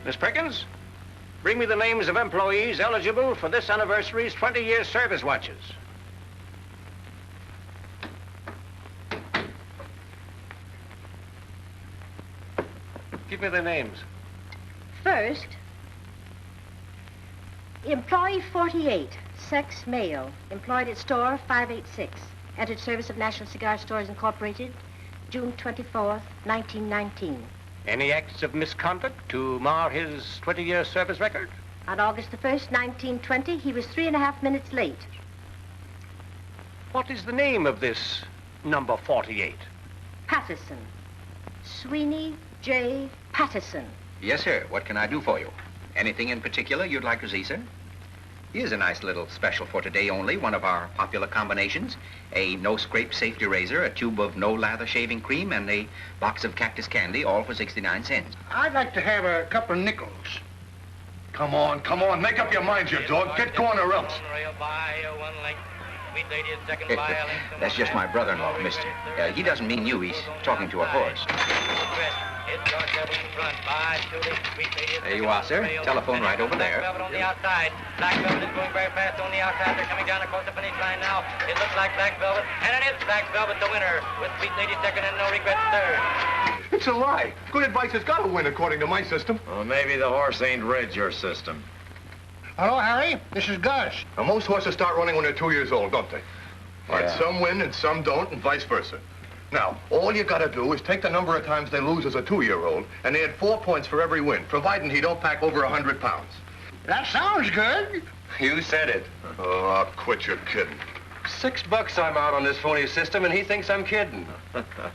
Miss Perkins, bring me the names of employees eligible for this anniversary's 20-year service watches. Give me their names. First, employee 48, sex male, employed at store 586, entered service of National Cigar Stores Incorporated, June 24th, 1919. Any acts of misconduct to mar his 20-year service record? On August the 1st, 1920, he was 3.5 minutes late. What is the name of this number 48? Patterson. Sweeney J. Patterson. Yes, sir. What can I do for you? Anything in particular you'd like to see, sir? Here's a nice little special for today only, one of our popular combinations. A no-scrape safety razor, a tube of no-lather shaving cream, and a box of cactus candy, all for 69 cents. I'd like to have a couple of nickels. Come on, make up your mind, you dog. Get going or else. That's just my brother-in-law, mister. He doesn't mean you. He's talking to a horse. There you are, sir. Telephone right over there. On the outside. Black velvet is going very fast on the outside. They're coming down across the finish line now. It looks like black velvet, and it is black velvet the winner, with Sweet Lady second and No Regrets third. It's a lie. Good advice has got to win, according to my system. Well, maybe the horse ain't read your system. Hello, Harry. This is Gus. Now, most horses start running when they're 2 years old, don't they? All right, some win and some don't, and vice versa. Now, all you gotta do is take the number of times they lose as a 2-year-old and add 4 points for every win, providing he don't pack over 100 pounds. That sounds good. You said it. Oh, I'll quit your kidding. $6 I'm out on this phony system, and he thinks I'm kidding.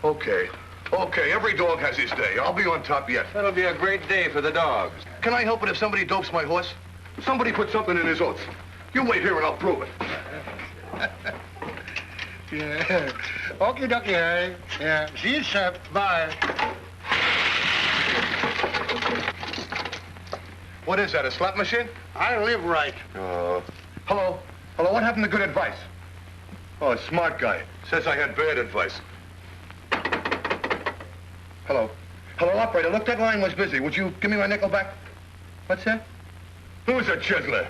Okay, every dog has his day. I'll be on top yet. That'll be a great day for the dogs. Can I help it if somebody dopes my horse? Somebody put something in his oats. You wait here and I'll prove it. Yeah. Okie dokie, Harry. Yeah. See you, sir. Bye. What is that, a slot machine? I live right. Hello? Hello, what happened to good advice? Oh, smart guy. Says I had bad advice. Hello? Hello, operator. Look, that line was busy. Would you give me my nickel back? What's that? Who's a chiseler?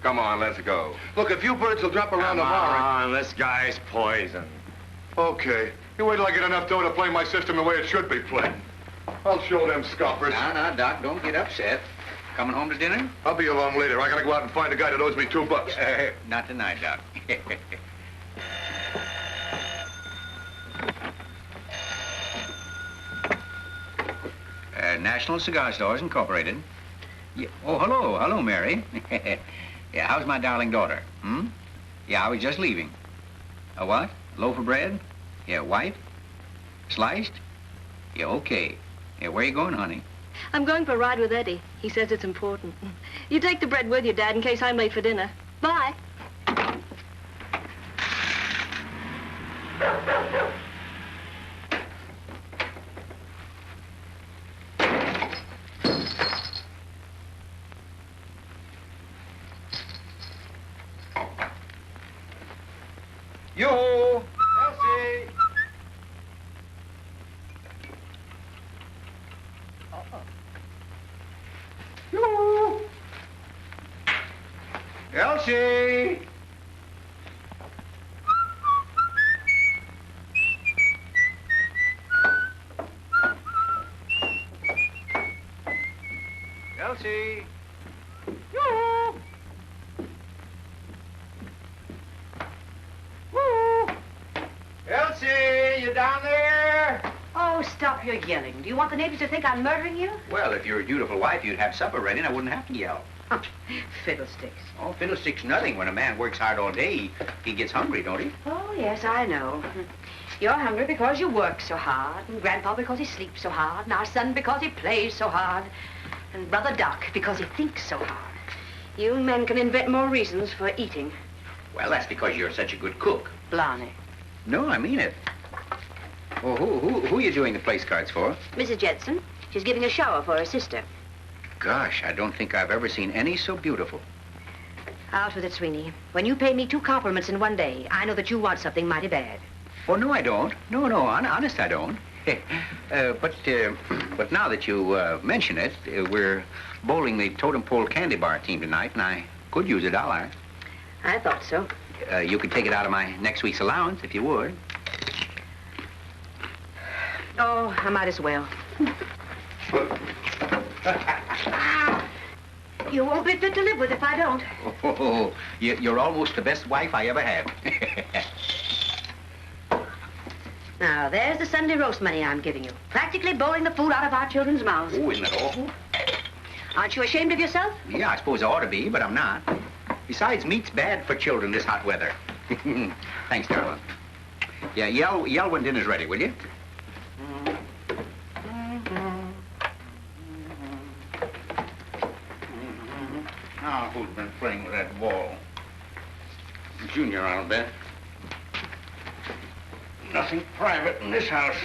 Come on, let's go. Look, a few birds will drop around the bar. Come on, this guy's poison. Okay. You wait till I get enough dough to play my system the way it should be played. I'll show them scoffers. Now, Doc, don't get upset. Coming home to dinner? I'll be along later. I gotta go out and find a guy that owes me $2. Not tonight, Doc. National Cigar Stores Incorporated. Yeah. Oh, hello, Mary. Yeah, how's my darling daughter? Yeah, I was just leaving. A what? Loaf of bread? Yeah, white? Sliced? Yeah, okay. Yeah, where you going, honey? I'm going for a ride with Eddie. He says it's important. You take the bread with you, Dad, in case I'm late for dinner. Bye. Yoo-hoo! Elsie! Yoo-hoo! Elsie! Elsie! Yoo-hoo! Elsie, you down there? Oh, stop your yelling. Do you want the neighbors to think I'm murdering you? Well, if you're a dutiful wife, you'd have supper ready and I wouldn't have to yell. Fiddlesticks. Oh, fiddlesticks nothing. When a man works hard all day, he gets hungry, don't he? Oh, yes, I know. You're hungry because you work so hard, and Grandpa because he sleeps so hard, and our son because he plays so hard, and Brother Doc because he thinks so hard. You men can invent more reasons for eating. Well, that's because you're such a good cook. Blarney. No, I mean it. Well, who are you doing the place cards for? Mrs. Jetson. She's giving a shower for her sister. Gosh, I don't think I've ever seen any so beautiful. Out with it, Sweeney. When you pay me 2 compliments in one day, I know that you want something mighty bad. Oh, no, I don't. No, honest, I don't. But now that you mention it, we're bowling the totem pole candy bar team tonight, and I could use $1. I thought so. You could take it out of my next week's allowance, if you would. Oh, I might as well. You won't be fit to live with if I don't. Oh, you're almost the best wife I ever had. Now, there's the Sunday roast money I'm giving you. Practically bowling the food out of our children's mouths. Oh, isn't that awful? Aren't you ashamed of yourself? Yeah, I suppose I ought to be, but I'm not. Besides, meat's bad for children this hot weather. Thanks, darling. Yeah, yell when dinner's ready, will you? Now, who's been playing with that ball? Junior, I'll bet. Nothing private in this house.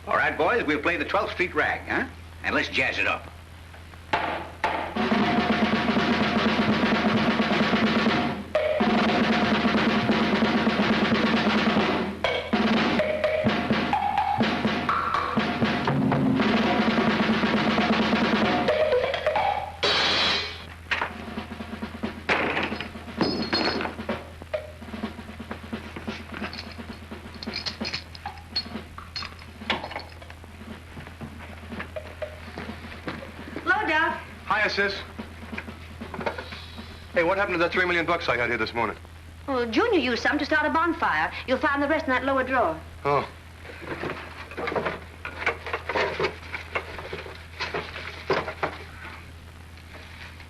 All right, boys, we'll play the 12th Street Rag, huh? And let's jazz it up. Sis. Hey, what happened to that $3 million I got here this morning? Well, Junior used some to start a bonfire. You'll find the rest in that lower drawer. Oh.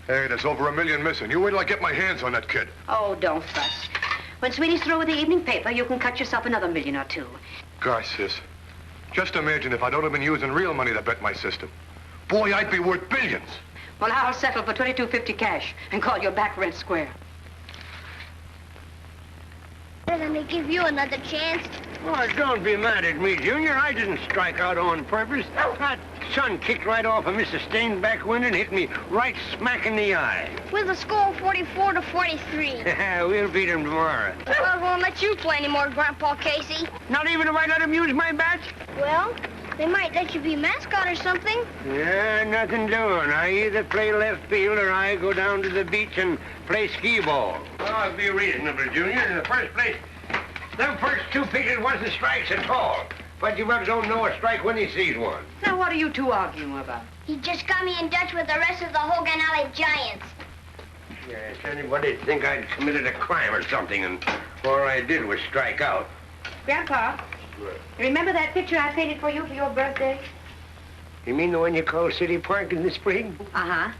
Hey, there's over $1 million missing. You wait till I get my hands on that kid. Oh, don't fuss. When Sweeney's through with the evening paper, you can cut yourself another $1 million or $2 million. Gosh, sis. Just imagine if I'd only been using real money to bet my system. Boy, I'd be worth billions. Well, I'll settle for $22.50 cash and call your back rent square. Let me give you another chance. Oh, don't be mad at me, Junior. I didn't strike out on purpose. That sun kicked right off of Mr. Stain's back window and hit me right smack in the eye. With a score of 44-43. We'll beat him tomorrow. Well, I won't let you play anymore, Grandpa Casey. Not even if I let him use my bat? Well, they might let you be mascot or something. Yeah, nothing doing. I either play left field or I go down to the beach and play skee ball. Oh, I'll be reasonable, Junior. In the first place, them first 2 pitches wasn't strikes at all. But you better don't know a strike when he sees one. Now, what are you two arguing about? He just got me in Dutch with the rest of the Hogan Alley Giants. Yes, anybody'd think I'd committed a crime or something, and all I did was strike out. Grandpa, you remember that picture I painted for you for your birthday? You mean the one you call City Park in the spring? Uh-huh.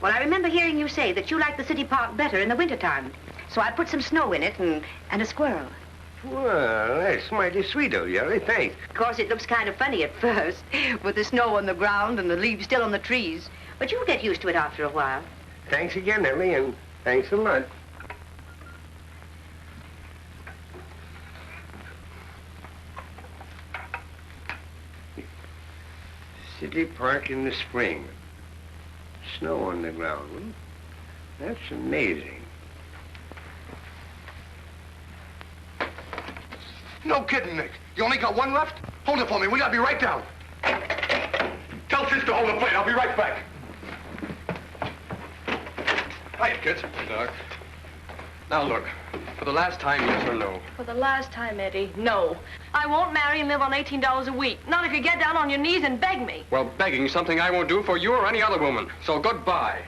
Well, I remember hearing you say that you like the city park better in the wintertime. So I put some snow in it and a squirrel. Well, that's mighty sweet of you, Ellie. Thanks. Of course, it looks kind of funny at first, with the snow on the ground and the leaves still on the trees. But you'll get used to it after a while. Thanks again, Ellie, and thanks a lot. City Park in the spring. Snow on the ground. That's amazing. No kidding, Nick. You only got one left? Hold it for me. We gotta be right down. Tell Sis to hold the plate. I'll be right back. Hiya, kids. Hey, Doc. Now, look. For the last time, yes or no? For the last time, Eddie, no. I won't marry and live on $18 a week. Not if you get down on your knees and beg me. Well, begging's something I won't do for you or any other woman. So goodbye.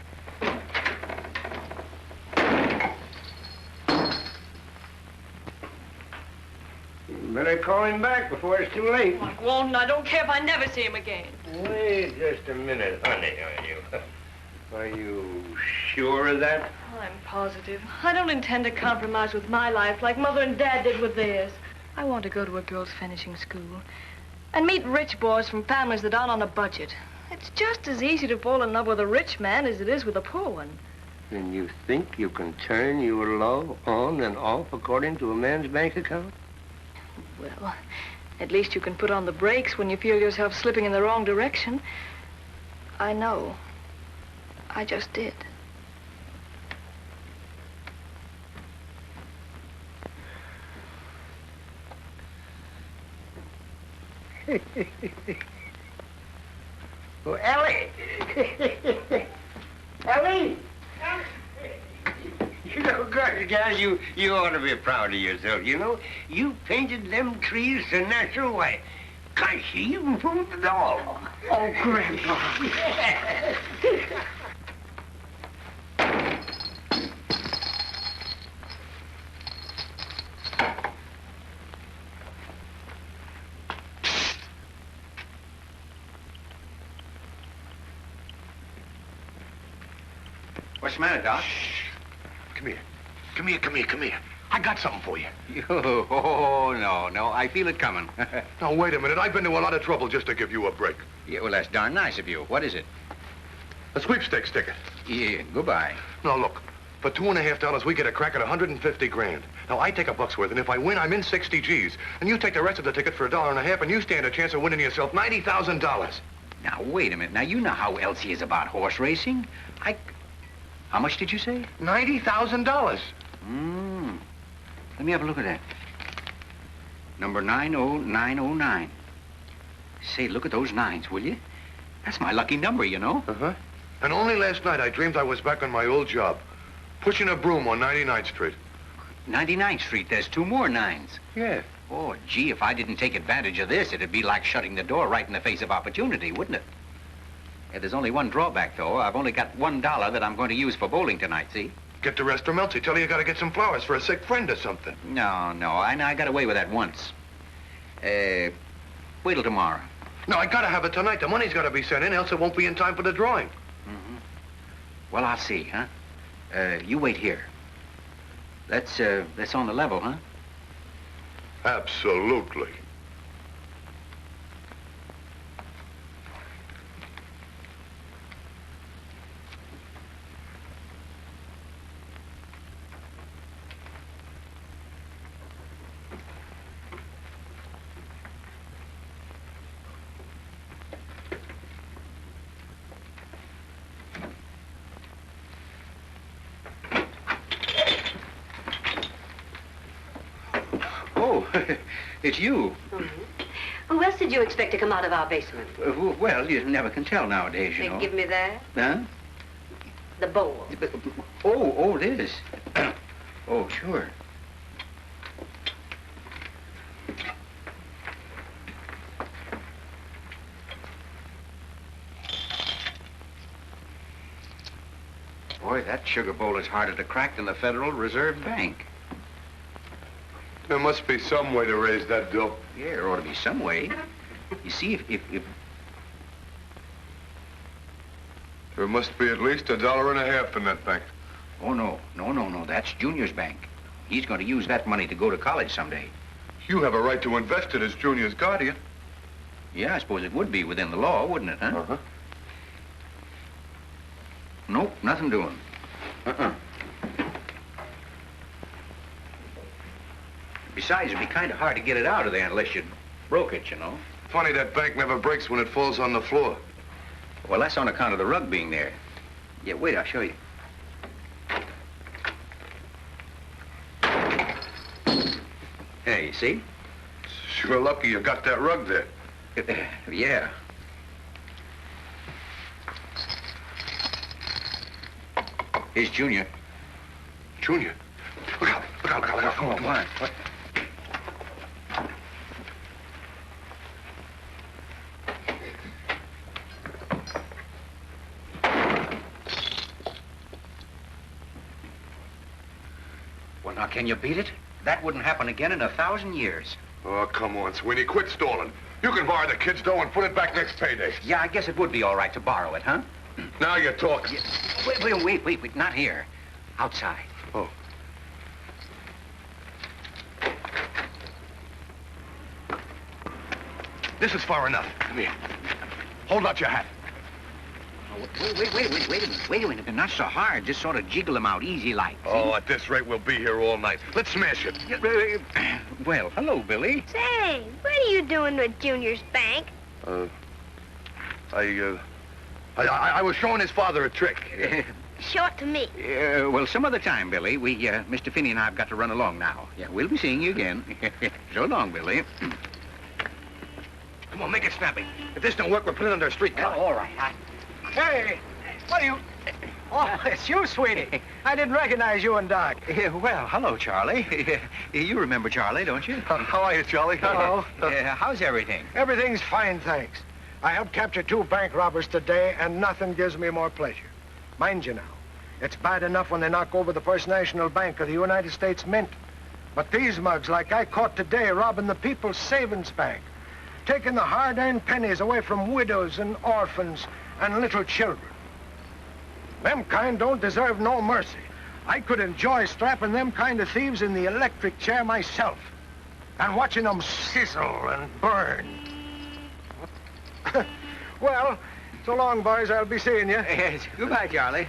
Better call him back before it's too late. I won't, and I don't care if I never see him again. Wait just a minute, honey, are you sure of that? I'm positive. I don't intend to compromise with my life like Mother and Dad did with theirs. I want to go to a girls' finishing school. And meet rich boys from families that aren't on a budget. It's just as easy to fall in love with a rich man as it is with a poor one. And you think you can turn your love on and off according to a man's bank account? Well, at least you can put on the brakes when you feel yourself slipping in the wrong direction. I know. I just did. Oh, Ellie! Ellie! You know, gal, you ought to be proud of yourself, you know. You painted them trees to natural white. Gosh, you even fooled the dog. Oh, Grandpa. What's the matter, Doc? Come here. Come here. I got something for you. Oh, no. I feel it coming. Now, wait a minute. I've been to a lot of trouble just to give you a break. Yeah, well, that's darn nice of you. What is it? A sweepstakes ticket. Yeah, goodbye. Now, look. For $2.50, we get a crack at 150 grand. Now, I take a buck's worth, and if I win, I'm in 60 G's. And you take the rest of the ticket for $1.50, and you stand a chance of winning yourself $90,000. Now, wait a minute. Now, you know how Elsie is about horse racing. How much did you say? $90,000. Let me have a look at that. Number 90909. Say, look at those nines, will you? That's my lucky number, you know. Uh-huh. And only last night I dreamed I was back on my old job, pushing a broom on 99th Street. 99th Street, there's 2 more nines. Yeah. Oh, gee, if I didn't take advantage of this, it'd be like shutting the door right in the face of opportunity, wouldn't it? Yeah, there's only one drawback, though. I've only got $1 that I'm going to use for bowling tonight, see? Get the rest from Elsie. Tell her you got to get some flowers for a sick friend or something. No, I got away with that once. Wait till tomorrow. No, I got to have it tonight. The money's got to be sent in, else it won't be in time for the drawing. Mm-hmm. Well, I'll see, huh? You wait here. That's on the level, huh? Absolutely. Oh, it's you. Mm-hmm. Who else did you expect to come out of our basement? Well, you never can tell nowadays, you know. Give me that. Huh? The bowl. Oh, this. Oh, sure. Boy, that sugar bowl is harder to crack than the Federal Reserve Bank. There must be some way to raise that dough. Yeah, there ought to be some way. You see, if There must be at least $1.50 in that bank. Oh, no. That's Junior's bank. He's going to use that money to go to college someday. You have a right to invest it as Junior's guardian. Yeah, I suppose it would be within the law, wouldn't it, huh? Uh-huh. Nope, nothing doing. Besides, it'd be kind of hard to get it out of there unless you broke it, you know. Funny that bank never breaks when it falls on the floor. Well, that's on account of the rug being there. Yeah, wait, I'll show you. Hey, you see? Sure lucky you got that rug there. Yeah. Here's Junior. Junior? Look out. Come on. What? Well, now, can you beat it? That wouldn't happen again in 1,000 years. Oh, come on, Sweeney. Quit stalling. You can borrow the kid's dough and put it back next payday. Yeah, I guess it would be all right to borrow it, huh? Now you're talking. Yeah. Wait. Not here. Outside. Oh. This is far enough. Come here. Hold out your hat. Wait a minute. Not so hard. Just sort of jiggle them out easy like. Oh, at this rate, we'll be here all night. Let's smash it. Well, hello, Billy. Say, what are you doing with Junior's bank? I was showing his father a trick. Show it to me. Well, some other time, Billy. Mr. Finney and I have got to run along now. Yeah, we'll be seeing you again. So long, Billy. Come on, make it snappy. If this don't work, we're putting it under a streetcar. All right. Hey, what are you... Oh, it's you, Sweeney. I didn't recognize you and Doc. Well, hello, Charlie. You remember Charlie, don't you? How are you, Charlie? Hello. How's everything? Everything's fine, thanks. I helped capture 2 bank robbers today, and nothing gives me more pleasure. Mind you now, it's bad enough when they knock over the First National Bank of the United States Mint. But these mugs, like I caught today, robbing the People's Savings Bank, taking the hard-earned pennies away from widows and orphans and little children. Them kind don't deserve no mercy. I could enjoy strapping them kind of thieves in the electric chair myself and watching them sizzle and burn. Well, so long, boys. I'll be seeing you. Yes. Goodbye, Charlie.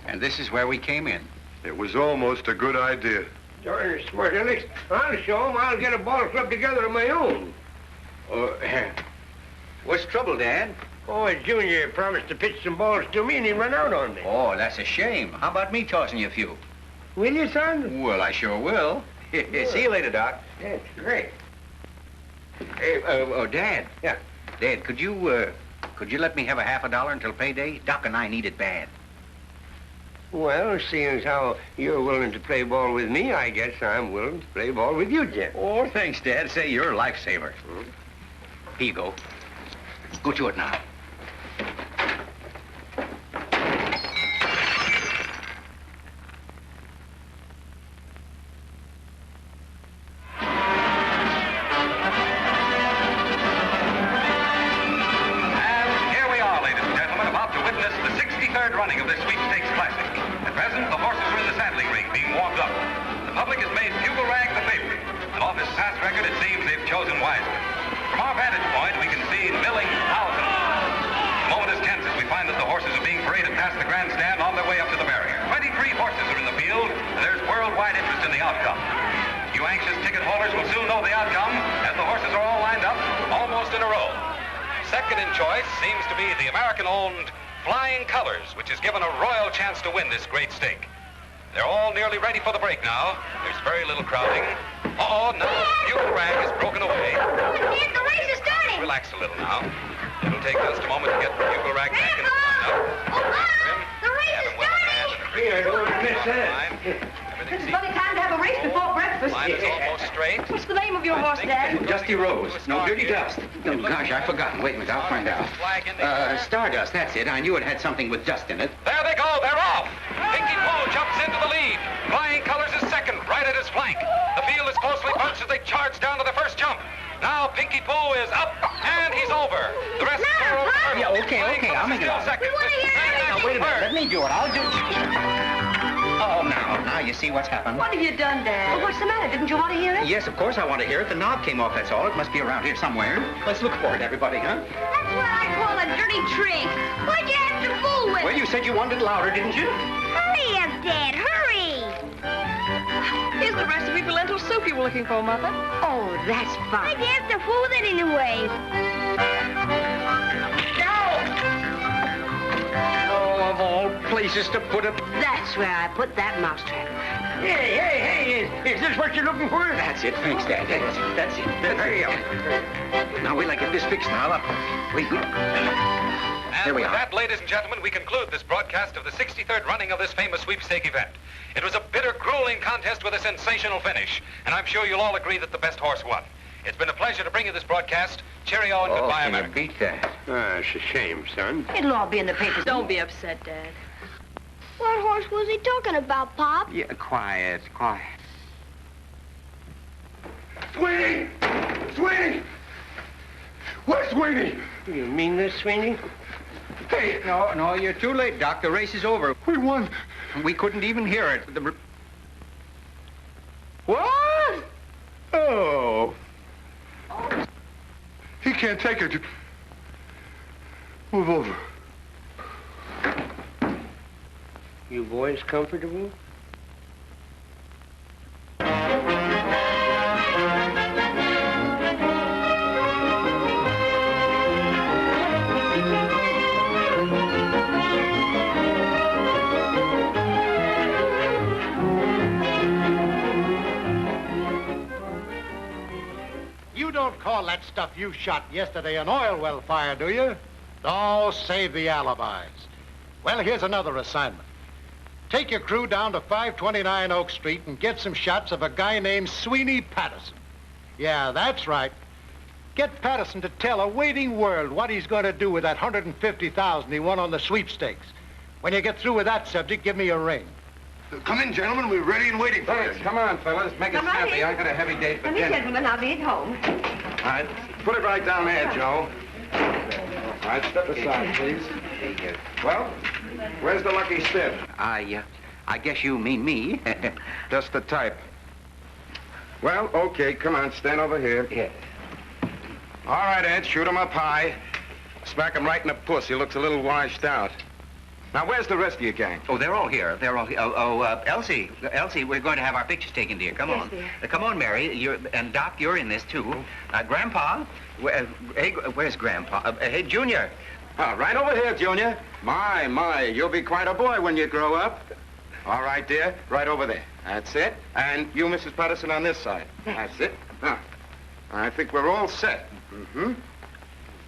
And this is where we came in. It was almost a good idea. Darn smart, Alex. I'll show him. I'll get a ball club together of my own. What's trouble, Dad? Oh, Junior promised to pitch some balls to me, and he run out on me. Oh, that's a shame. How about me tossing you a few? Will you, son? Well, I sure will. See you later, Doc. That's great. Hey, Dad. Yeah. Dad, could you let me have $50 until payday? Doc and I need it bad. Well, seeing as how you're willing to play ball with me, I guess I'm willing to play ball with you, Jim. Oh, thanks, Dad. Say, you're a lifesaver. Here you go. Go to it now. Running of this sweepstakes classic. At present, the horses are in the saddling ring being warmed up. The public has made Bugle Rag the favorite, and off his past record, it seems they've chosen wisely. From our vantage point, we can see milling thousands. The moment is tense as we find that the horses are being paraded past the grandstand on their way up to the barrier. 23 horses are in the field, and there's worldwide interest in the outcome. You anxious ticket holders will soon know the outcome, as the horses are all lined up, almost in a row. Second in choice seems to be the American-owned Flying Colors, which is given a royal chance to win this great stake. They're all nearly ready for the break now. There's very little crowding. Now the Bugle Rag is broken away. Dad, the race is starting. Relax a little now. It'll take just a moment to get the Bugle Rag back in the lineup. The race is starting. Here, don't miss that. It's bloody time to have a race before breakfast. Line is almost straight. What's the name of your horse, Dad? Dusty Rose. No, Dirty Dust. Oh, gosh, I've forgotten. Wait a minute, I'll find out. Stardust, that's it. I knew it had something with dust in it. There they go. They're off. Pinky Pooh jumps into the lead. Flying Colors is second, right at his flank. The field is closely bunched as they charge down to the first jump. Now Pinky Pooh is up, and he's over. The rest are over. Yeah, okay, I'll make it up. Second. Now, wait a minute. Let me do it. I'll do it. Oh, now you see what's happened. What have you done, Dad? Well, what's the matter? Didn't you want to hear it? Yes, of course I want to hear it. The knob came off, that's all. It must be around here somewhere. Let's look for it, everybody, huh? That's what I call a dirty trick. Why'd you have to fool with Well, you said you wanted it louder, didn't you? Hurry up, Dad, hurry. Here's the recipe for lentil soup you were looking for, Mother. Oh, that's fine. Why'd you have to fool with it anyway? Oh, of all places to put it. That's where I put that mousetrap. Hey, is this what you're looking for? That's it. Thanks, Dad. That's it. Hurry up. Now, wait till I get this fixed now. Wait. And There we with are. that, ladies and gentlemen, we conclude this broadcast of the 63rd running of this famous sweepstake event. It was a bitter, grueling contest with a sensational finish, and I'm sure you'll all agree that the best horse won. It's been a pleasure to bring you this broadcast. Cheerio and goodbye, America. Beat that. It's a shame, son. It'll all be in the papers. Don't be upset, Dad. What horse was he talking about, Pop? Yeah, quiet. Sweeney! Sweeney! Where's Sweeney? You mean this, Sweeney? Hey! No, you're too late, Doc. The race is over. We won. We couldn't even hear it. can't take her. Move over. You boys comfortable? You don't call that stuff you shot yesterday an oil well fire, do you? No, save the alibis. Well, here's another assignment. Take your crew down to 529 Oak Street and get some shots of a guy named Sweeney Patterson. Yeah, that's right. Get Patterson to tell a waiting world what he's going to do with that $150,000 he won on the sweepstakes. When you get through with that subject, give me a ring. Come in, gentlemen. We're ready and waiting for you. Come on, fellas. Make it Come on snappy. in. I got a heavy date for Come in, dinner. gentlemen. I'll be at home. All right. Put it right down there, Joe. All right, step aside, please. Well, where's the lucky stiff? I guess you mean me. Just the type. Well, okay, come on, stand over here. Yeah. All right, Ed, shoot him up high. Smack him right in the puss. He looks a little washed out. Now, where's the rest of your gang? Oh, they're all here. They're all here. Elsie, we're going to have our pictures taken, dear. Come on. Dear. Come on, Mary. And Doc, you're in this, too. Grandpa, where's Grandpa? Hey, Junior. Right over here, Junior. My, you'll be quite a boy when you grow up. All right, dear, right over there. That's it. And you, Mrs. Patterson, on this side. That's it. I think we're all set. Mm-hmm.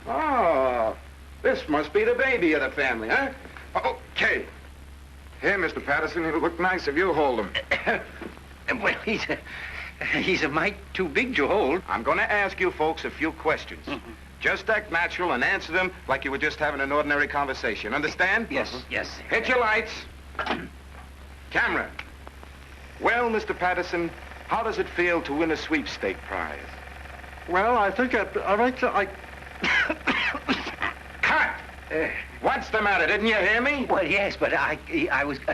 Oh, this must be the baby of the family, huh? Okay. Here, Mr. Patterson, it'll look nice if you hold him. Well, he's a mite too big to hold. I'm going to ask you folks a few questions. Mm-hmm. Just act natural and answer them like you were just having an ordinary conversation. Understand? Yes, yes. Hit your lights. Camera. Well, Mr. Patterson, how does it feel to win a sweepstake prize? Well, I think I Cut! What's the matter? Didn't you hear me? Well, yes, but I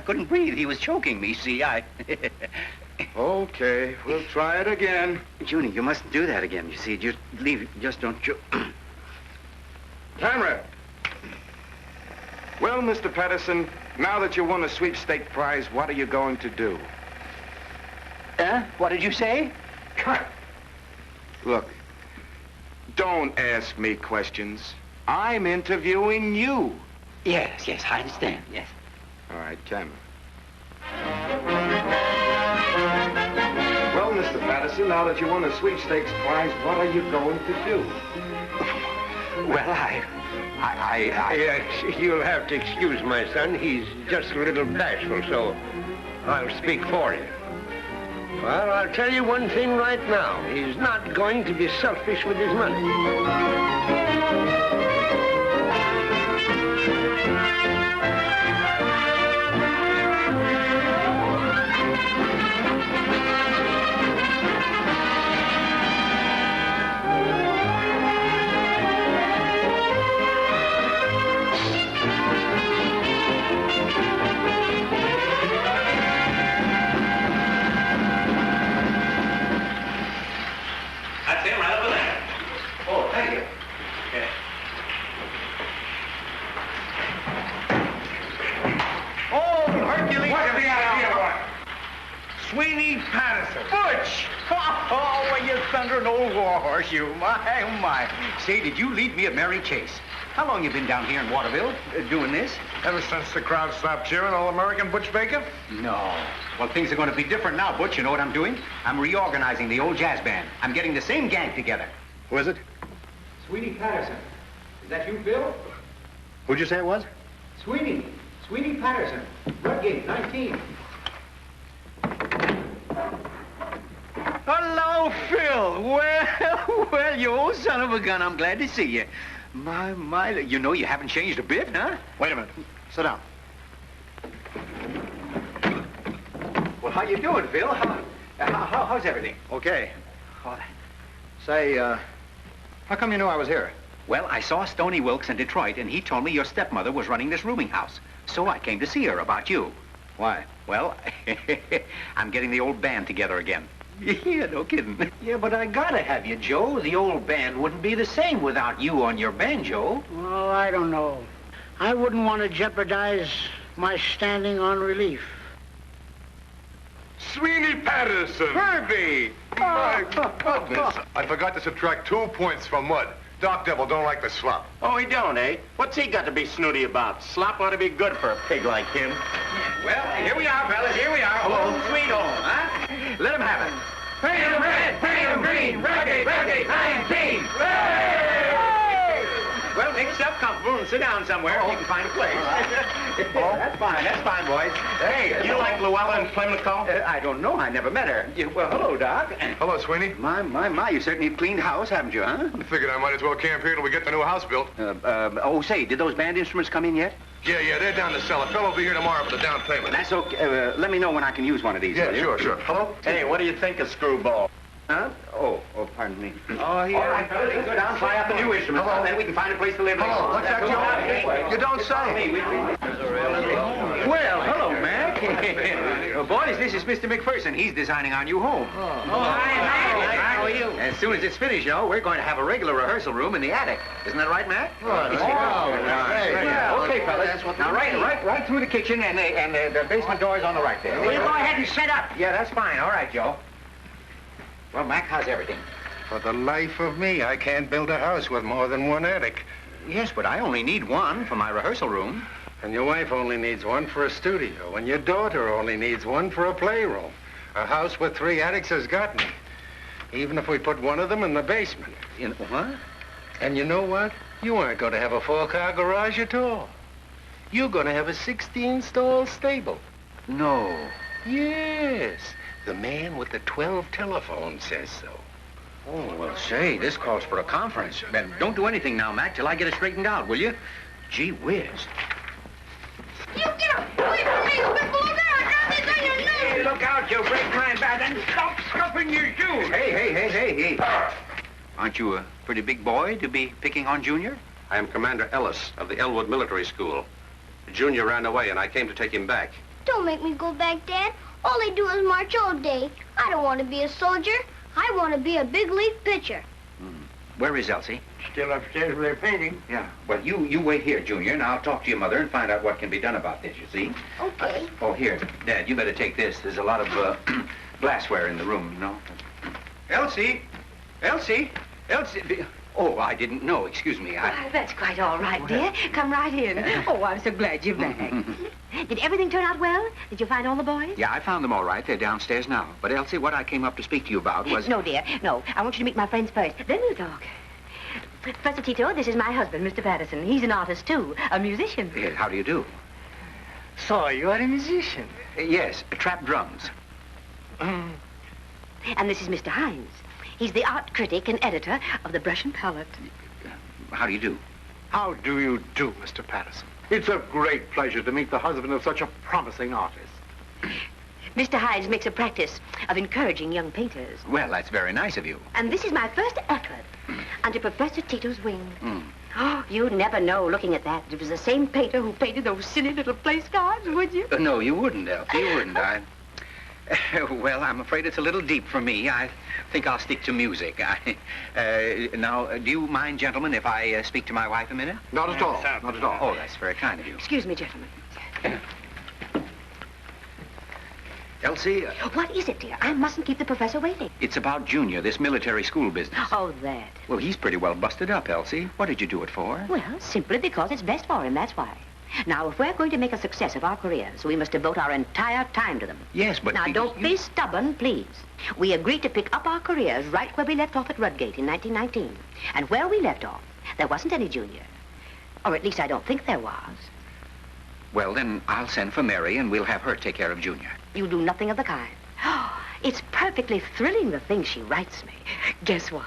couldn't breathe. He was choking me, see, Okay, we'll try it again. Junior, you mustn't do that again, you see. Just don't choke. Camera. Well, Mr. Patterson, now that you won a sweepstake prize, what are you going to do? What did you say? Cut! Look, don't ask me questions. I'm interviewing you. Yes, I understand, yes. All right, camera. Well, Mr. Patterson, now that you won a sweepstakes prize, what are you going to do? Well, You'll have to excuse my son. He's just a little bashful, so I'll speak for him. Well, I'll tell you one thing right now. He's not going to be selfish with his money. That's him right over there. Oh, thank you. Oh, Hercules! What's the idea, boy? Sweeney Patterson. Butch! Oh, well, you thundering old war horse, you. My, oh, my. Say, did you lead me a merry chase? How long you been down here in Waterville doing this? Ever since the crowd stopped cheering All-American Butch Baker? No. Well, things are going to be different now, Butch. You know what I'm doing? I'm reorganizing the old jazz band. I'm getting the same gang together. Who is it? Sweeney Patterson. Is that you, Bill? Who'd you say it was? Sweeney Patterson. Ruggles, 19. Hello, Phil. Well, you old son of a gun. I'm glad to see you. My, you know you haven't changed a bit, huh? Wait a minute. Sit down. Well, how you doing, Phil? How's everything? Okay. Oh, Say, how come you knew I was here? well, I saw Stony Wilkes in Detroit, and he told me your stepmother was running this rooming house. So I came to see her about you. Why? Well, I'm getting the old band together again. Yeah, no kidding. Yeah, but I gotta have you, Joe. The old band wouldn't be the same without you on your banjo. Well, I don't know. I wouldn't want to jeopardize my standing on relief. Sweeney Patterson! Herbie! My goodness. I forgot to subtract 2 points from Mud. Doc Devil don't like the slop. Oh, he don't, eh? What's he got to be snooty about? Slop ought to be good for a pig like him. Well, here we are, fellas. Here we are. Home sweet home, huh? Let him have it. Paint 'em red, paint 'em green, Ruggles, 19. Well, make yourself comfortable and sit down somewhere if you can find a place. That's fine, boys. Hey, you like Luella and Plimlico? I don't know. I never met her. Well, hello, Doc. Hello, Sweeney. My, you certainly have cleaned house, haven't you, huh? I figured I might as well camp here till we get the new house built. Say, did those band instruments come in yet? Yeah, they're down the cellar. Fellow will be here tomorrow for the down payment. That's okay. Let me know when I can use one of these. Yeah, will you? sure. Hello? Hey, what do you think of Screwball? Huh? Oh, pardon me. Oh, yeah. All right, fellas, go down, try out the new instruments. Hello. Then we can find a place to live. Hello, what's that, Joe? You don't say. Well, hello, Mac. Boys, this is Mr. McPherson. He's designing our new home. Hi, Mac. How are you? As soon as it's finished, we're going to have a regular rehearsal room in the attic. Isn't that right, Mac? Okay, fellas. Now, right through the kitchen, and the basement door is on the right there. Will you go ahead and set up? Yeah, that's fine. All right, Joe. Well, Mac, how's everything? For the life of me, I can't build a house with more than one attic. Yes, but I only need one for my rehearsal room. And your wife only needs one for a studio, and your daughter only needs one for a playroom. A house with 3 attics has got me. Even if we put one of them in the basement. In what? And you know what? You aren't going to have a 4-car garage at all. You're going to have a 16-stall stable. No. Yes. The man with the 12 telephones says so. Oh, well, say, this calls for a conference. Then don't do anything now, Mac, till I get it straightened out, will you? Gee whiz. You get away from me, spit below there. I got this on your nose. Hey, look out, you break my bat and stop scuffing your shoes. Hey. Aren't you a pretty big boy to be picking on Junior? I am Commander Ellis of the Elwood Military School. Junior ran away, and I came to take him back. Don't make me go back, Dad. All they do is march all day. I don't want to be a soldier. I want to be a big league pitcher. Where is Elsie? Still upstairs where they're painting. Yeah. Well, you wait here, Junior, and I'll talk to your mother and find out what can be done about this, you see? Okay. Oh, here. Dad, you better take this. There's a lot of glassware in the room, you know? Elsie! Oh, I didn't know. Excuse me. Oh, that's quite all right, dear. Come right in. Oh, I'm so glad you're back. Did everything turn out well? Did you find all the boys? Yeah, I found them all right. They're downstairs now. But, Elsie, what I came up to speak to you about was... No, dear. No. I want you to meet my friends first. Then we'll talk. Professor Tito, this is my husband, Mr. Patterson. He's an artist, too. A musician. Yeah, how do you do? So, you are a musician? Yes, trap drums. And this is Mr. Hines. He's the art critic and editor of the Brush and Palette. How do you do? How do you do, Mr. Patterson? It's a great pleasure to meet the husband of such a promising artist. Mr. Hines makes a practice of encouraging young painters. Well, that's very nice of you. And this is my first effort under Professor Tito's wing. Oh, you'd never know looking at that. It was the same painter who painted those silly little place cards, would you? No, you wouldn't, Elsie. You wouldn't. Well, I'm afraid it's a little deep for me. I think I'll stick to music. Now, do you mind, gentlemen, if I speak to my wife a minute? Not at all. Not at all. Oh, that's very kind of you. Excuse me, gentlemen. Elsie? What is it, dear? I mustn't keep the professor waiting. It's about Junior, this military school business. Oh, that. Well, he's pretty well busted up, Elsie. What did you do it for? Well, simply because it's best for him, that's why. Now, if we're going to make a success of our careers, we must devote our entire time to them. Yes, but... Now, don't be stubborn, please. We agreed to pick up our careers right where we left off at Rudgate in 1919. And where we left off, there wasn't any Junior. Or at least I don't think there was. Well, then I'll send for Mary and we'll have her take care of Junior. You do nothing of the kind. Oh, it's perfectly thrilling, the things she writes me. Guess what?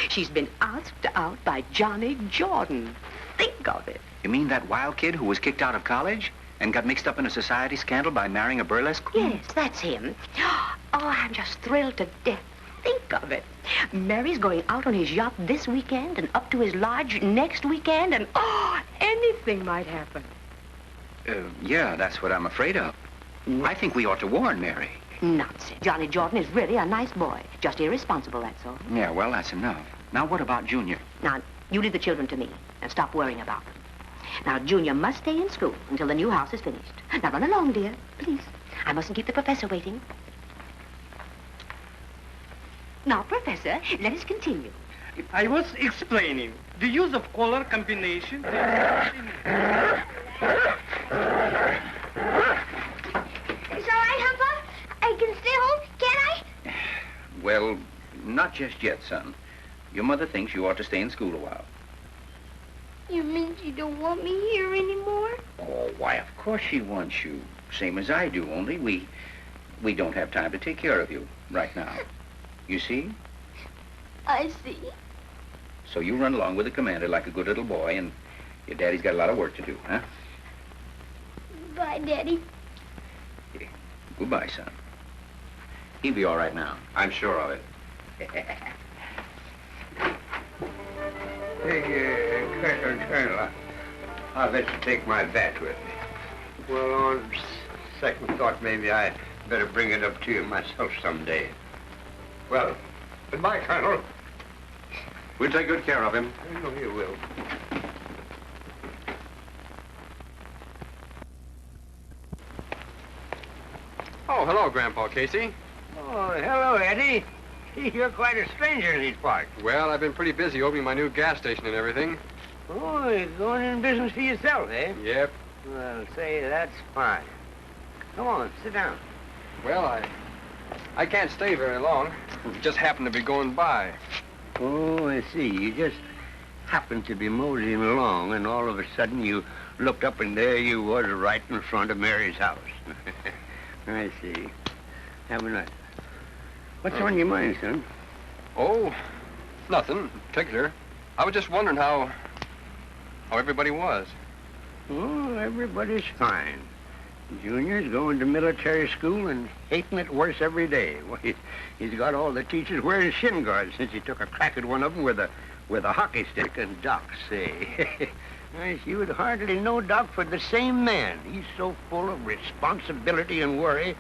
She's been asked out by Johnny Jordan. Think of it. You mean that wild kid who was kicked out of college and got mixed up in a society scandal by marrying a burlesque queen? Yes, that's him. Oh, I'm just thrilled to death. Think of it. Mary's going out on his yacht this weekend and up to his lodge next weekend, and anything might happen. Yeah, that's what I'm afraid of. I think we ought to warn Mary. Nonsense. Johnny Jordan is really a nice boy. Just irresponsible, that's all. Yeah, well, that's enough. Now, what about Junior? Now, you leave the children to me and stop worrying about them. Now, Junior must stay in school until the new house is finished. Now, run along, dear, please. I mustn't keep the professor waiting. Now, Professor, let us continue. I was explaining the use of color combination. It's all right, Humpa? I can stay home, can I? Well, not just yet, son. Your mother thinks you ought to stay in school a while. You mean you don't want me here anymore? Oh, why, of course she wants you. Same as I do, only we don't have time to take care of you right now. You see? I see. So you run along with the commander like a good little boy, and your daddy's got a lot of work to do, huh? Bye, Daddy. Yeah. Goodbye, son. He'll be all right now. I'm sure of it. Hey, Colonel, I'll let you take my bat with me. Well, on second thought, maybe I better bring it up to you myself someday. Well, goodbye, Colonel. We'll take good care of him. I know you will. Oh, hello, Grandpa Casey. Oh, hello, Eddie. You're quite a stranger in these parts. Well, I've been pretty busy opening my new gas station and everything. Oh, you're going in business for yourself, eh? Yep. Well, say, that's fine. Come on, sit down. Well, I can't stay very long. Just happened to be going by. Oh, I see. You just happened to be moseying along, and all of a sudden you looked up, and there you was right in front of Mary's house. I see. Have a nice. What's on your mind, son? Oh, nothing particular. I was just wondering how everybody was. Oh, everybody's fine. Junior's going to military school and hating it worse every day. Well, he's got all the teachers wearing shin guards since he took a crack at one of them with a hockey stick. And Doc, say, you would hardly know Doc for the same man. He's so full of responsibility and worry.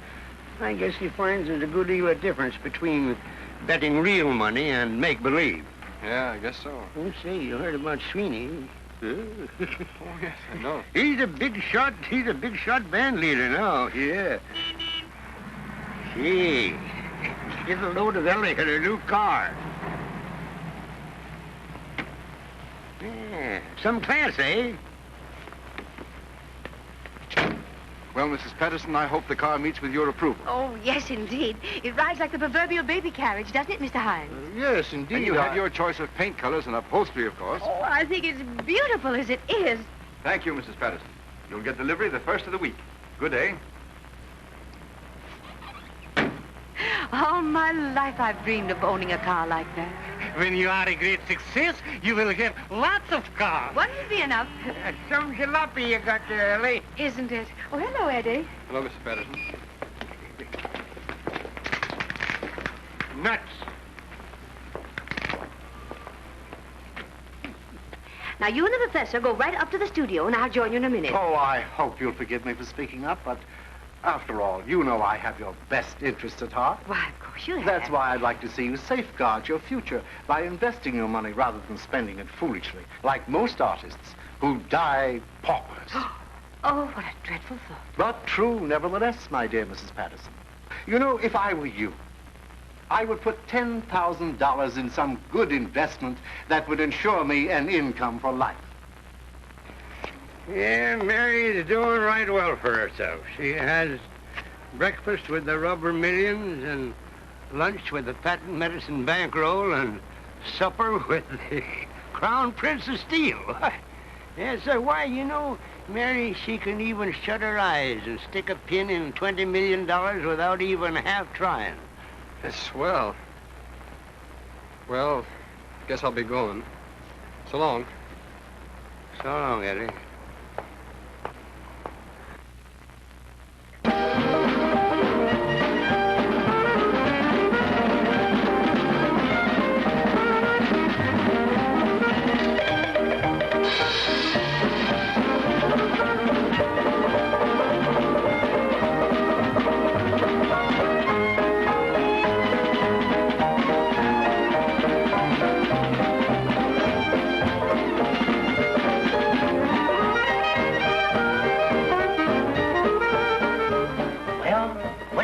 I guess he finds there's a good deal of difference between betting real money and make-believe. Yeah, I guess so. Oh, say, you heard about Sweeney. Oh, yes, I know. He's a big shot band leader now, yeah. Gee, get a load of Ellie in a new car. Yeah, some class, eh? Well, Mrs. Patterson, I hope the car meets with your approval. Oh, yes, indeed. It rides like the proverbial baby carriage, doesn't it, Mr. Hines? Yes, indeed. And you had your choice of paint colors and upholstery, of course. Oh, I think it's beautiful as it is. Thank you, Mrs. Patterson. You'll get delivery the first of the week. Good day. All my life I've dreamed of owning a car like that. When you are a great success, you will have lots of cars. Wouldn't it be enough? Some jalopy you got there, Ellie. Isn't it? Oh, hello, Eddie. Hello, Mr. Patterson. Nuts. Now, you and the professor go right up to the studio, and I'll join you in a minute. Oh, I hope you'll forgive me for speaking up, but after all, you know I have your best interest at heart. Why, of course you have. That's why I'd like to see you safeguard your future by investing your money rather than spending it foolishly, like most artists who die paupers. Oh, what a dreadful thought. But true, nevertheless, my dear Mrs. Patterson. You know, if I were you, I would put $10,000 in some good investment that would ensure me an income for life. Yeah, Mary's doing right well for herself. She has breakfast with the rubber millions and lunch with the patent medicine bankroll and supper with the Crown Prince of Steel. Yes, sir. Why, you know, Mary, she can even shut her eyes and stick a pin in $20 million without even half trying. That's swell. Well, guess I'll be going. So long. So long, Eddie.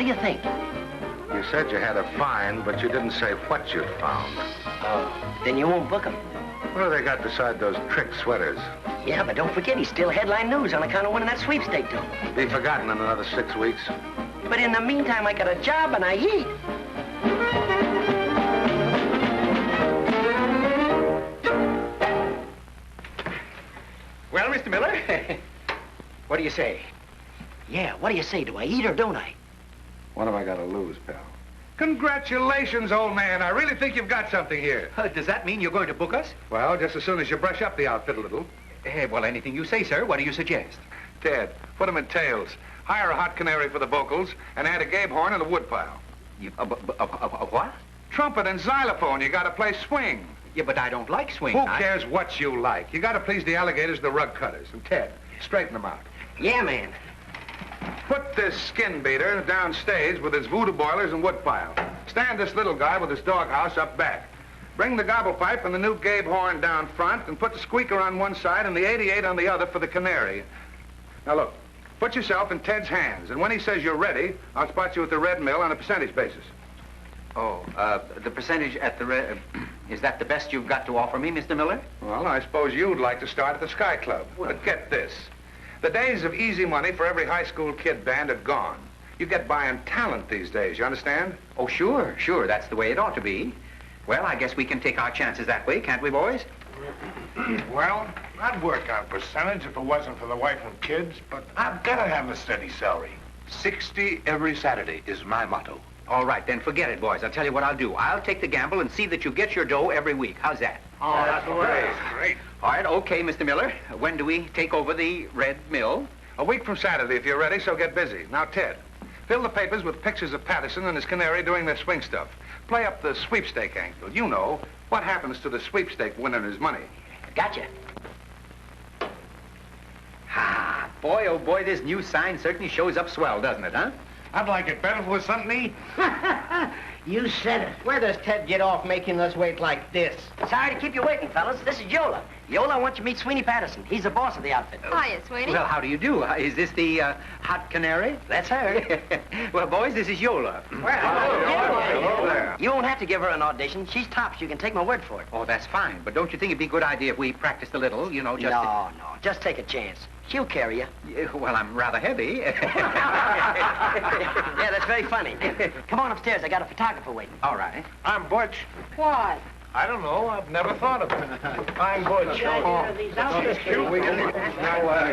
you think? You said you had a find, but you didn't say what you'd found. Oh, then you won't book him. What do they got beside those trick sweaters? Yeah, but don't forget, he's still headline news on account of winning that sweepstake, too. Be forgotten in another 6 weeks. But in the meantime, I got a job and I eat. Well, Mr. Miller, what do you say? Yeah, what do you say? Do I eat or don't I? What have I got to lose, pal? Congratulations, old man. I really think you've got something here. Does that mean you're going to book us? Well, just as soon as you brush up the outfit a little. Well, anything you say, sir. What do you suggest? Ted, put them in tails. Hire a hot canary for the vocals and add a Gabe horn and a woodpile. What? Trumpet and xylophone. You got to play swing. Yeah, but I don't like swing. Who cares what you like? You got to please the alligators, the rug cutters. And Ted, straighten them out. Yeah, man. Put this skin beater downstage with his voodoo boilers and woodpile. Stand this little guy with his doghouse up back. Bring the gobble pipe and the new Gabe horn down front and put the squeaker on one side and the 88 on the other for the canary. Now look, put yourself in Ted's hands, and when he says you're ready, I'll spot you at the Red Mill on a percentage basis. Oh, the percentage at the Red... is that the best you've got to offer me, Mr. Miller? Well, I suppose you'd like to start at the Sky Club. But get this. The days of easy money for every high school kid band are gone. You get buying talent these days, you understand? Oh, sure. That's the way it ought to be. Well, I guess we can take our chances that way, can't we, boys? Well, I'd work on percentage if it wasn't for the wife and kids, but I've got to have a steady salary. 60 every Saturday is my motto. All right, then forget it, boys. I'll tell you what I'll do. I'll take the gamble and see that you get your dough every week. How's that? Oh, that's great. Great. All right, okay, Mr. Miller. When do we take over the Red Mill? A week from Saturday, if you're ready, so get busy. Now, Ted, fill the papers with pictures of Patterson and his canary doing their swing stuff. Play up the sweepstake angle. You know, what happens to the sweepstake winner and his money? Gotcha. Ah, boy, oh boy, this new sign certainly shows up swell, doesn't it, huh? I'd like it better if it was something to eat. You said it. Where does Ted get off making us wait like this? Sorry to keep you waiting, fellas. This is Yola. Yola, I want you to meet Sweeney Patterson. He's the boss of the outfit. Hiya, Sweeney. Well, how do you do? Is this the hot canary? That's her. Well, boys, this is Yola. Hello there. You won't have to give her an audition. She's tops. You can take my word for it. Oh, that's fine. But don't you think it'd be a good idea if we practiced a little, you know, just... No. Just take a chance. She'll carry you. Yeah, well, I'm rather heavy. Yeah, that's very funny. Come on upstairs. I got a photographer waiting. All right. I'm Butch. Why? I don't know. I've never thought of it. I'm Butch. Now,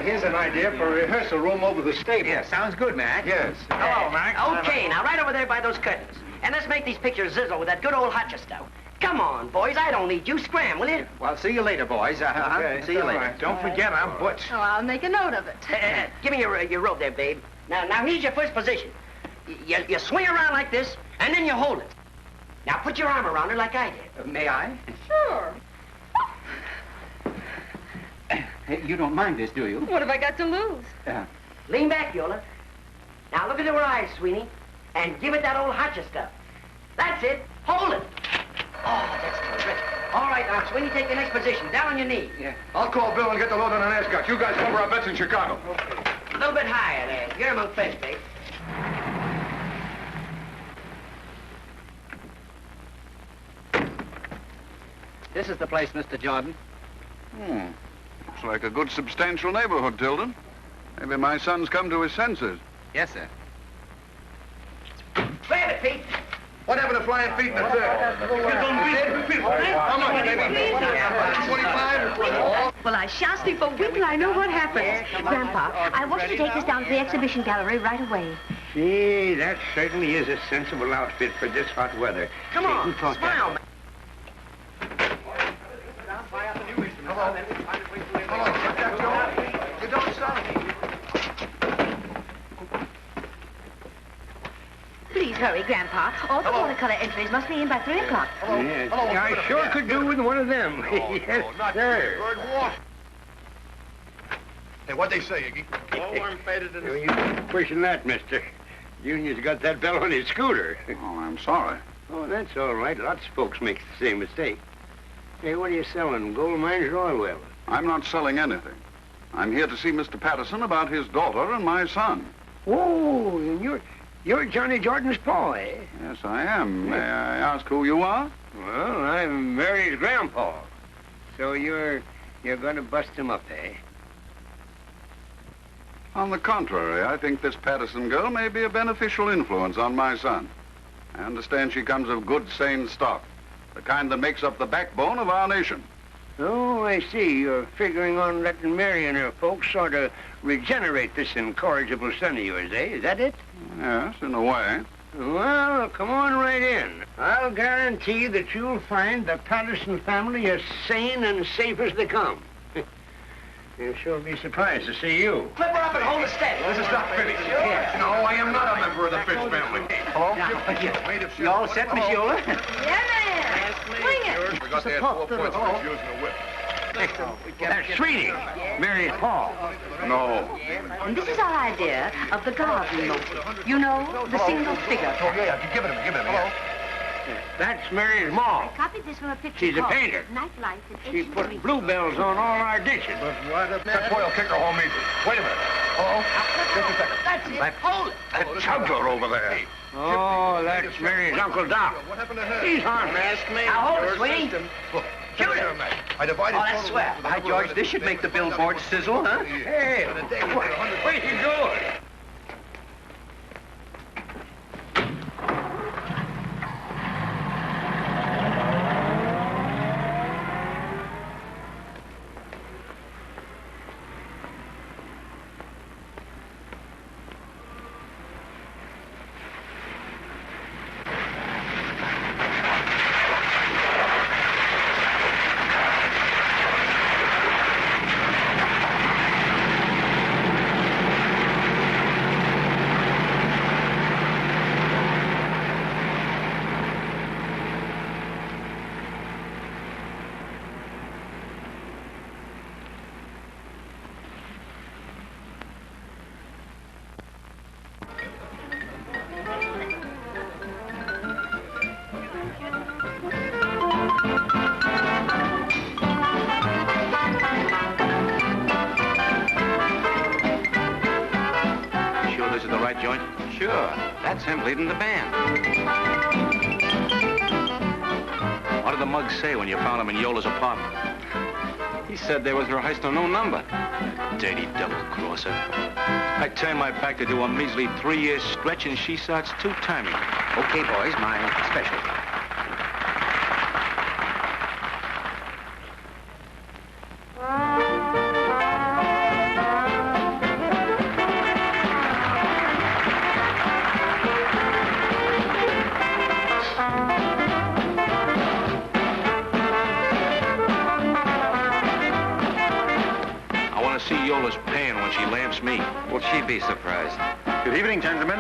Here's an idea for a rehearsal room over the stable. Yeah, sounds good, Mac. Yes. Hello, Mac. Okay, now right over there by those curtains. And let's make these pictures sizzle with that good old hotcha stuff. Come on, boys. I don't need you. Scram, will you? Well, see you later, boys. Okay. See you later. Right. Don't forget, I'm Butch. Oh, I'll make a note of it. Give me your robe there, babe. Now, here's your first position. You swing around like this, and then you hold it. Now, put your arm around her like I did. May I? Sure. You don't mind this, do you? What have I got to lose? Lean back, Yola. Now, look into her eyes, Sweeney, and give it that old hotcha stuff. That's it. Hold it. Oh, that's terrific. All right, now, Sweeney, take the next position. Down on your knee. Yeah. I'll call Bill and get the load on an ascot. You guys cover our bets in Chicago. Okay. A little bit higher there. You're among friends, babe. This is the place, Mr. Jordan. Looks like a good substantial neighborhood, Tilden. Maybe my son's come to his senses. Yes, sir. Grab it, Pete. What happened to flying feet in the third? How much, baby? 25? Well, I shan't sleep a wink till I know what happens. Grandpa, I want you to take us down to the exhibition gallery right away. Gee, that certainly is a sensible outfit for this hot weather. Come on, smile, man. You don't stop. Please hurry, Grandpa. All the watercolor entries must be in by 3 o'clock. Yes, I sure could do with one of them. Yes, sir. Hey, what'd they say, Iggy? You pushing that, mister. Junior's got that fellow on his scooter. Oh, I'm sorry. Oh, that's all right. Lots of folks make the same mistake. Hey, what are you selling, gold mines or oil wells? I'm not selling anything. I'm here to see Mr. Patterson about his daughter and my son. Oh, and You're Johnny Jordan's pa, eh? Yes, I am. May I ask who you are? Well, I'm Mary's grandpa. So you're going to bust him up, eh? On the contrary, I think this Patterson girl may be a beneficial influence on my son. I understand she comes of good, sane stock, the kind that makes up the backbone of our nation. Oh, I see. You're figuring on letting Mary and her folks sort of regenerate this incorrigible son of yours, eh? Is that it? Yes, in a way. Well, come on right in. I'll guarantee that you'll find the Patterson family as sane and safe as they come. You'll sure be surprised to see you. Flip her up and hold it steady. This is not Fitch. No, I am not a member of the Fitch family. Hello? You all set, Miss Yola? Yeah, man. Swing it. We got that 4 points for using a whip. That's Sweeney, Mary's pa. No. And this is our idea of the garden motive. You know, the single figure. Oh, yeah, give it him, yeah. That's Mary's mom. I copied this from a picture. She's a called painter. Night Life in She Ancient put Greece. bluebells on all our dishes. But why the... That boy will kick her home easy. Wait a minute. Hello? Just a second. That's it. Hold it. That juggler over there. Oh, that's Mary's Uncle Doc. What happened to her? He's harmless. Now hold it, Sweeney. Shoot it. I divided... Oh, that's swell. By George, this should make the billboard sizzle, huh? Hey, where you going? Joint? Sure. That's him leading the band. What did the mug say when you found him in Yolo's apartment? He said there was rehearsed on no number. Dirty double-crosser. I turned my back to do a measly 3-year stretch, and she starts two-timing. Okay, boys, my specialty. See Yola's pan when she lamps me. Will she be surprised? Good evening, gentlemen.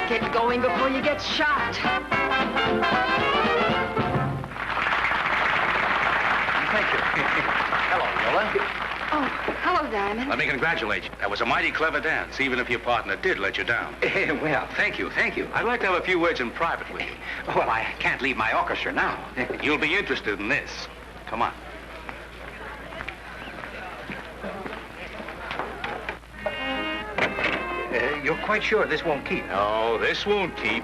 Get going before you get shot. Thank you. Hello, Yola. Oh, hello, Diamond. Let me congratulate you. That was a mighty clever dance, even if your partner did let you down. Well, thank you. I'd like to have a few words in private with you. Well, I can't leave my orchestra now. You'll be interested in this. Come on. You're quite sure this won't keep? No, this won't keep.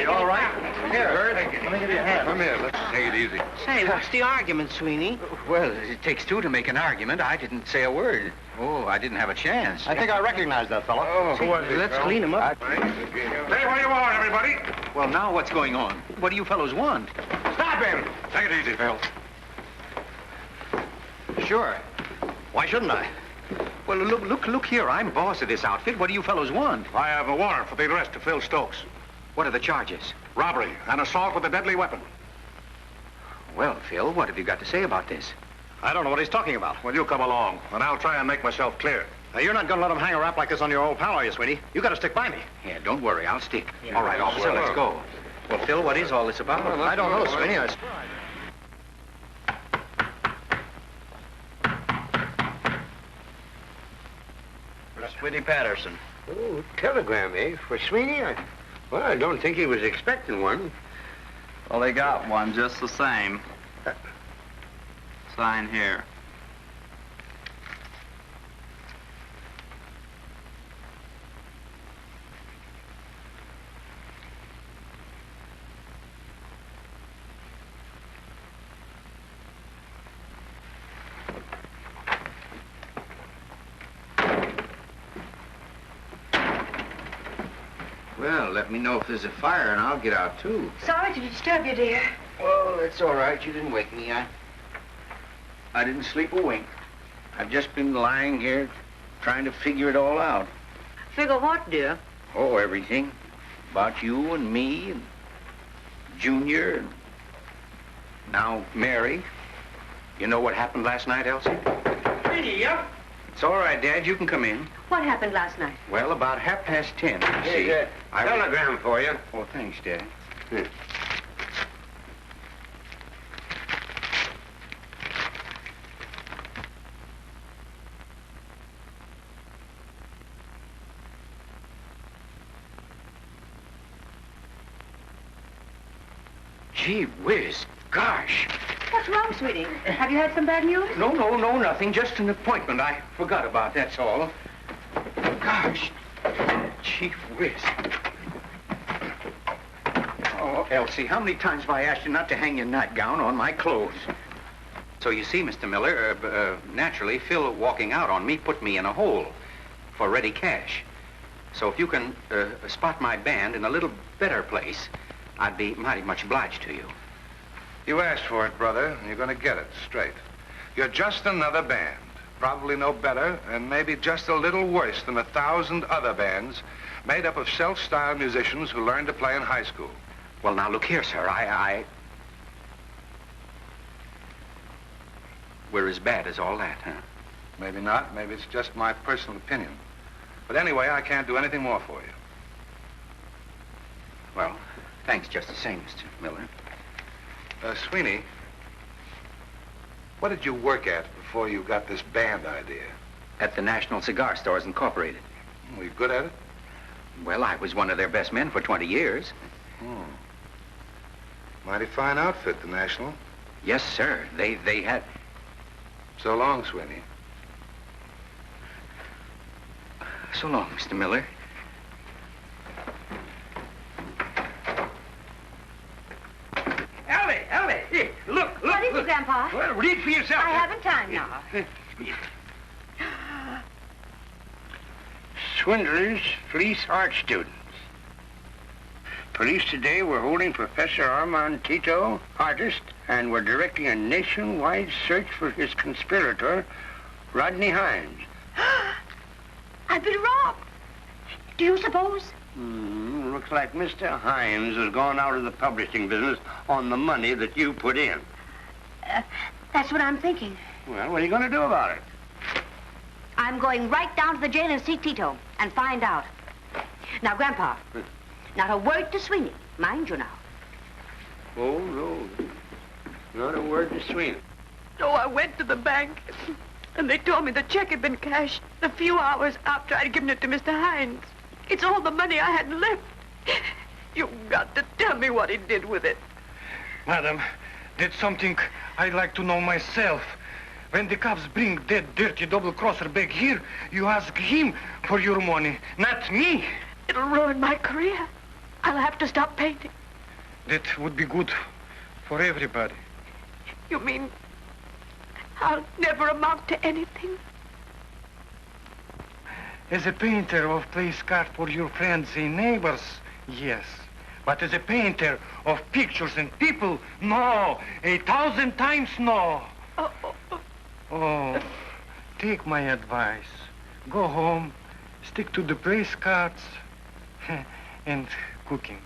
You all right? Here, Bert. Let me give you a hand. Come here. Let's take it easy. Say, what's the argument, Sweeney? Well, it takes two to make an argument. I didn't say a word. Oh, I didn't have a chance. I think I recognize that fellow. Oh, who was he, Let's Phil? clean him up. Stay where you are, everybody. Well, now what's going on? What do you fellows want? Stop him. Take it easy, Phil. Sure. Why shouldn't I? Well, look here. I'm boss of this outfit. What do you fellows want? I have a warrant for the arrest of Phil Stokes. What are the charges? Robbery and assault with a deadly weapon. Well, Phil, what have you got to say about this? I don't know what he's talking about. Well, you come along, and I'll try and make myself clear. Now, you're not going to let him hang a rap like this on your old pal, are you, Sweeney? You got to stick by me. Yeah, don't worry. I'll stick. All right, officer, let's go. Well, Phil, what is all this about? I don't know, Sweeney. Sweeney Patterson. Oh, telegram, eh? For Sweeney? Well, I don't think he was expecting one. Well, they got one just the same. Sign here. Well, let me know if there's a fire, and I'll get out, too. Sorry to disturb you, dear. Well, that's all right. You didn't wake me. I didn't sleep a wink. I've just been lying here trying to figure it all out. Figure what, dear? Oh, everything. About you and me and Junior and now Mary. You know what happened last night, Elsie? Sweeney, yeah? It's all right, Dad. You can come in. What happened last night? Well, about 10:30. Here's a telegram for you. Oh, thanks, Dad. Gee whiz. Gosh. What's wrong, sweetie? Have you had some bad news? No, nothing. Just an appointment I forgot about, that's all. Gosh. Gee whiz. Oh, Elsie, how many times have I asked you not to hang your nightgown on my clothes? So you see, Mr. Miller, naturally, Phil walking out on me put me in a hole for ready cash. So if you can spot my band in a little better place, I'd be mighty much obliged to you. You asked for it, brother, and you're going to get it straight. You're just another band. Probably no better, and maybe just a little worse than 1,000 other bands made up of self-styled musicians who learned to play in high school. Well, now, look here, sir. We're as bad as all that, huh? Maybe not. Maybe it's just my personal opinion. But anyway, I can't do anything more for you. Well, thanks just the same, Mr. Miller. Sweeney, what did you work at before you got this band idea? At the National Cigar Stores Incorporated. Were you good at it? Well, I was one of their best men for 20 years. Mighty fine outfit, the National. Yes, sir. They had... So long, Sweeney. So long, Mr. Miller. Ellie, here, look. What is it, Grandpa? Well, read for yourself. I haven't time now. Swindlers fleece art students. Police today were holding Professor Armand Tito, artist, and were directing a nationwide search for his conspirator, Rodney Hines. I've been robbed. Do you suppose? Looks like Mr. Hines has gone out of the publishing business on the money that you put in. That's what I'm thinking. Well, what are you going to do about it? I'm going right down to the jail and see Tito and find out. Now, Grandpa, not a word to Sweeney. Mind you now. Oh, no. Not a word to Sweeney. So I went to the bank, and they told me the check had been cashed a few hours after I'd given it to Mr. Hines. It's all the money I had left. You've got to tell me what he did with it. Madam, that's something I'd like to know myself. When the cops bring that dirty double-crosser back here, you ask him for your money, not me. It'll ruin my career. I'll have to stop painting. That would be good for everybody. You mean I'll never amount to anything? As a painter of place cards for your friends and neighbors, yes. But as a painter of pictures and people, no. 1,000 times no. Oh, take my advice. Go home, stick to the place cards and cooking.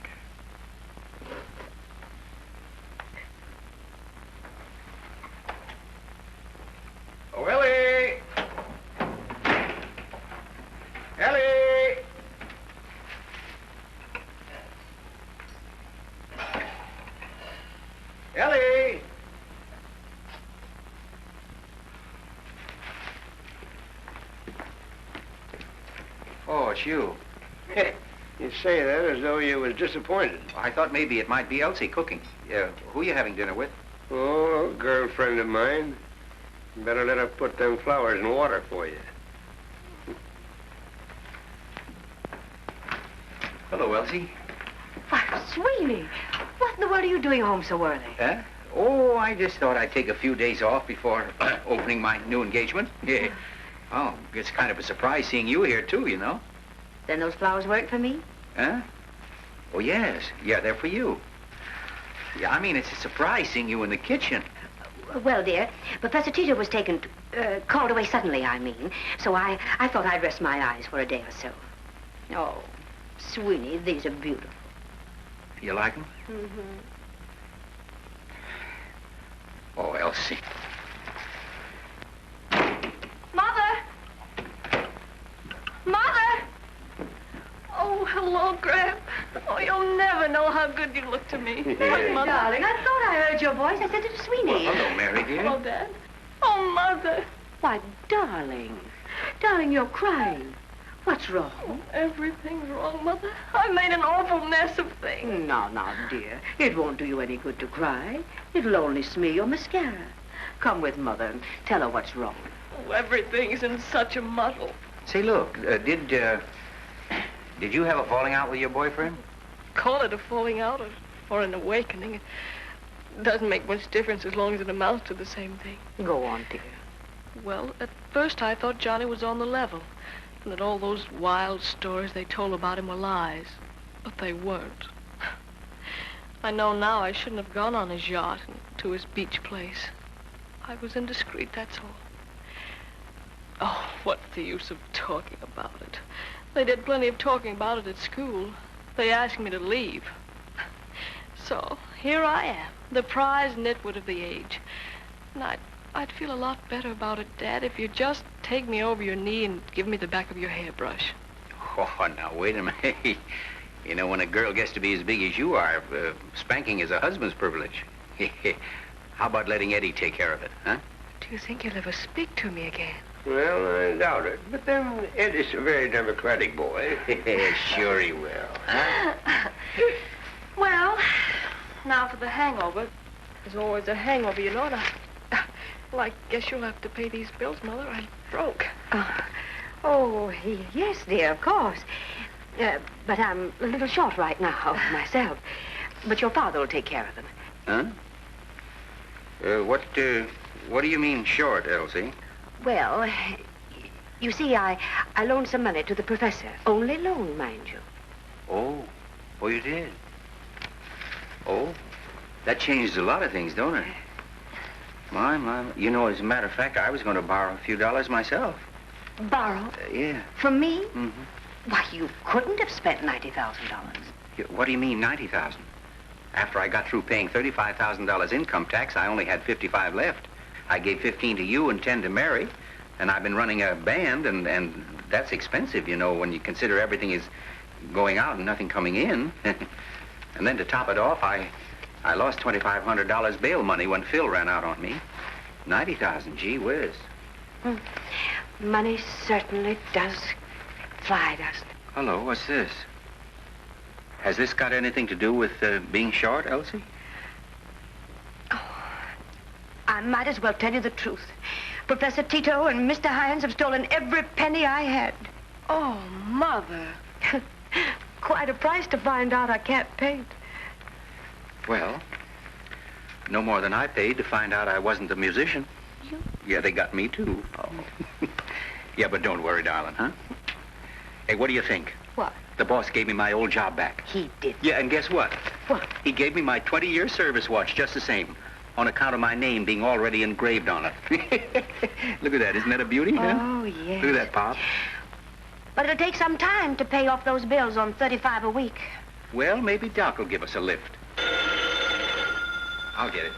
Oh, Ellie! Ellie! Ellie! Oh, it's you. You say that as though you was disappointed. I thought maybe it might be Elsie cooking. Who are you having dinner with? Oh, a girlfriend of mine. Better let her put them flowers in water for you. Hello, Elsie. Why, Sweeney, what in the world are you doing home so early? Huh? Oh, I just thought I'd take a few days off before opening my new engagement. Yeah. Oh, it's kind of a surprise seeing you here, too, you know. Then those flowers work for me? Huh? Oh, yes. Yeah, they're for you. Yeah, I mean, it's a surprise seeing you in the kitchen. Well, dear, Professor Tito was called away suddenly, I mean. So I thought I'd rest my eyes for a day or so. Oh, Sweeney, these are beautiful. You like them? Mm-hmm. Oh, Elsie. Mother! Mother! Oh, hello, Graham. Oh, you'll never know how good you look to me. Hey, Mother. darling, I thought I heard your voice. I said it to Sweeney. Well, hello, Mary, dear. Hello, Dad. Oh, Mother. Why, darling. Darling, you're crying. What's wrong? Everything's wrong, Mother. I made an awful mess of things. Now, dear. It won't do you any good to cry. It'll only smear your mascara. Come with Mother and tell her what's wrong. Oh, everything's in such a muddle. Say, look, did you have a falling out with your boyfriend? Call it a falling out or an awakening. It doesn't make much difference as long as it amounts to the same thing. Go on, dear. Well, at first I thought Johnny was on the level, and that all those wild stories they told about him were lies. But they weren't. I know now I shouldn't have gone on his yacht and to his beach place. I was indiscreet, that's all. Oh, what's the use of talking about it? They did plenty of talking about it at school. They asked me to leave. So, here I am, the prize nitwit of the age. And I'd feel a lot better about it, Dad, if you'd just take me over your knee and give me the back of your hairbrush. Oh, now, wait a minute. You know, when a girl gets to be as big as you are, spanking is a husband's privilege. How about letting Eddie take care of it, huh? Do you think he'll ever speak to me again? Well, I doubt it. But then Eddie's a very democratic boy. Sure he will, huh? Well, now for the hangover. There's always a hangover, you know, and well, I guess you'll have to pay these bills, Mother. I'm broke. Yes, dear, of course. But I'm a little short right now, myself. But your father will take care of them. Huh? What do you mean short, Elsie? Well, you see, I loaned some money to the professor. Only loan, mind you. Oh, you did? Oh, that changes a lot of things, don't it? My. You know, as a matter of fact, I was going to borrow a few dollars myself. Borrow? Yeah. From me? Mm-hmm. Why, you couldn't have spent $90,000. What do you mean, 90,000? After I got through paying $35,000 income tax, I only had 55 left. I gave 15 to you and 10 to Mary, and I've been running a band, and that's expensive, you know, when you consider everything is going out and nothing coming in. And then to top it off, I lost $2,500 bail money when Phil ran out on me. 90,000, gee whiz. Money certainly does fly, doesn't it? Hello, what's this? Has this got anything to do with being short, Elsie? I might as well tell you the truth. Professor Tito and Mr. Hines have stolen every penny I had. Oh, Mother. Quite a price to find out I can't paint. Well, no more than I paid to find out I wasn't a musician. Yeah, they got me, too. Oh. Yeah, but don't worry, darling, huh? Hey, what do you think? What? The boss gave me my old job back. He did. Yeah, and guess what? What? He gave me my 20-year service watch just the same, on account of my name being already engraved on it. Look at that. Isn't that a beauty? Oh, yes. Look at that, Pop. But it'll take some time to pay off those bills on $35 a week. Well, maybe Doc will give us a lift. I'll get it.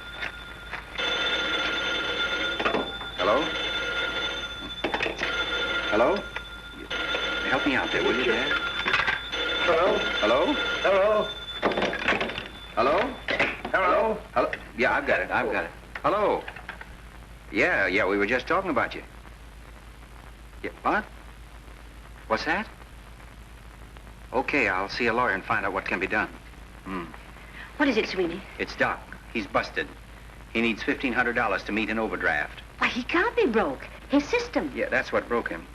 Hello? Hello? Help me out there, will you, Dad? Hello? Hello? Hello? Hello? Hello? Hello? Yeah, I've got it. Hello? Yeah, we were just talking about you. Yeah, what? What's that? Okay, I'll see a lawyer and find out what can be done. What is it, Sweeney? It's Doc. He's busted. He needs $1,500 to meet an overdraft. Why, he can't be broke. His system. Yeah, that's what broke him.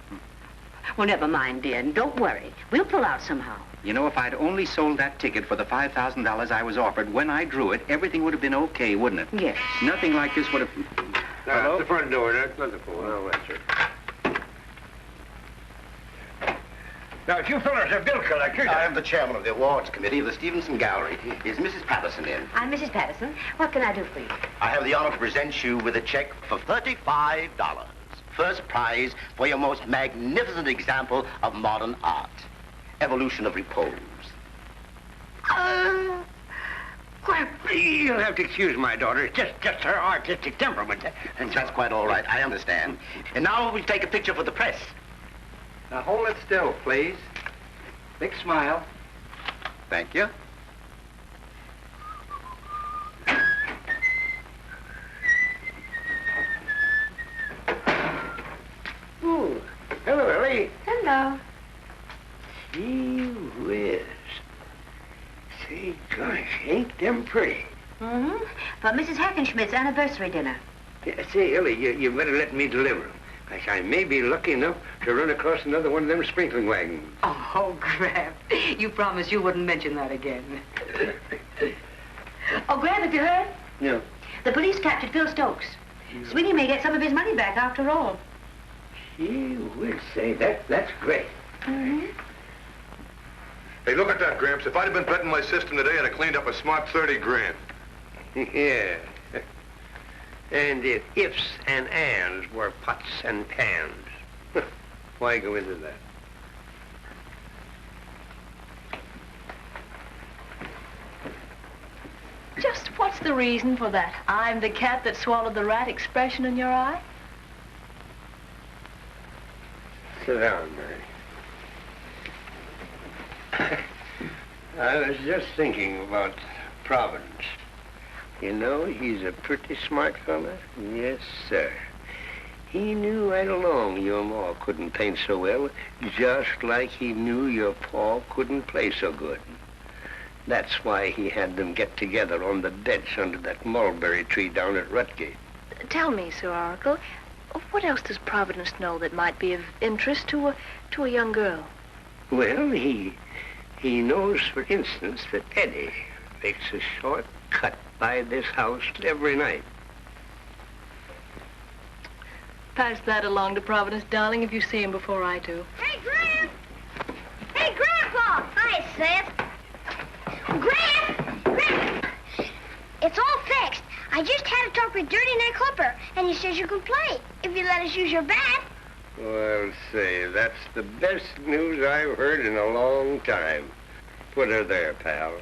Well, never mind, dear. Don't worry. We'll pull out somehow. You know, if I'd only sold that ticket for the $5,000 I was offered when I drew it, everything would have been okay, wouldn't it? Yes. Nothing like this would have... Hello? The front door. That's the phone. I'll answer. Now, if you fellas are bill collectors... I am the chairman of the awards committee of the Stevenson Gallery. Is Mrs. Patterson in? I'm Mrs. Patterson. What can I do for you? I have the honor to present you with a check for $35. First prize for your most magnificent example of modern art. Evolution of repose. You'll have to excuse my daughter. It's just her artistic temperament. That's quite all right. I understand. And now we'll take a picture for the press. Now, hold it still, please. Big smile. Thank you. Ooh. Hello, Ellie. Hello. Gee whiz. Say, gosh, ain't them pretty? Mm-hmm. For Mrs. Hackenschmidt's anniversary dinner. Yeah, say, Ellie, you better let me deliver them. Gosh, I may be lucky enough to run across another one of them sprinkling wagons. Oh, Grab. You promised you wouldn't mention that again. Oh, Grab, have you heard? No. The police captured Phil Stokes. Sweeney may get some of his money back after all. Gee whiz, say, that's great. Mm-hmm. Hey, look at that, Gramps. If I'd have been betting my system today, I'd have cleaned up a smart 30 grand. Yeah. And if ifs and ands were pots and pans, why go into that? Just what's the reason for that "I'm the cat that swallowed the rat" expression in your eye? Sit down, Mary. I was just thinking about Providence. You know, he's a pretty smart fella. Yes, sir. He knew right along your ma couldn't paint so well, just like he knew your pa couldn't play so good. That's why he had them get together on the bench under that mulberry tree down at Rutgate. Tell me, Sir Oracle, what else does Providence know that might be of interest to a young girl? Well, he knows, for instance, that Eddie makes a short cut by this house every night. Pass that along to Providence, darling, if you see him before I do. Hey, Gramp! Hey, Grandpa! Hi, Seth. Gramp! It's all fixed. I just had to talk with Dirty Neck Clipper, and he says you can play if you let us use your bat. Well, say, that's the best news I've heard in a long time. Put her there, pal.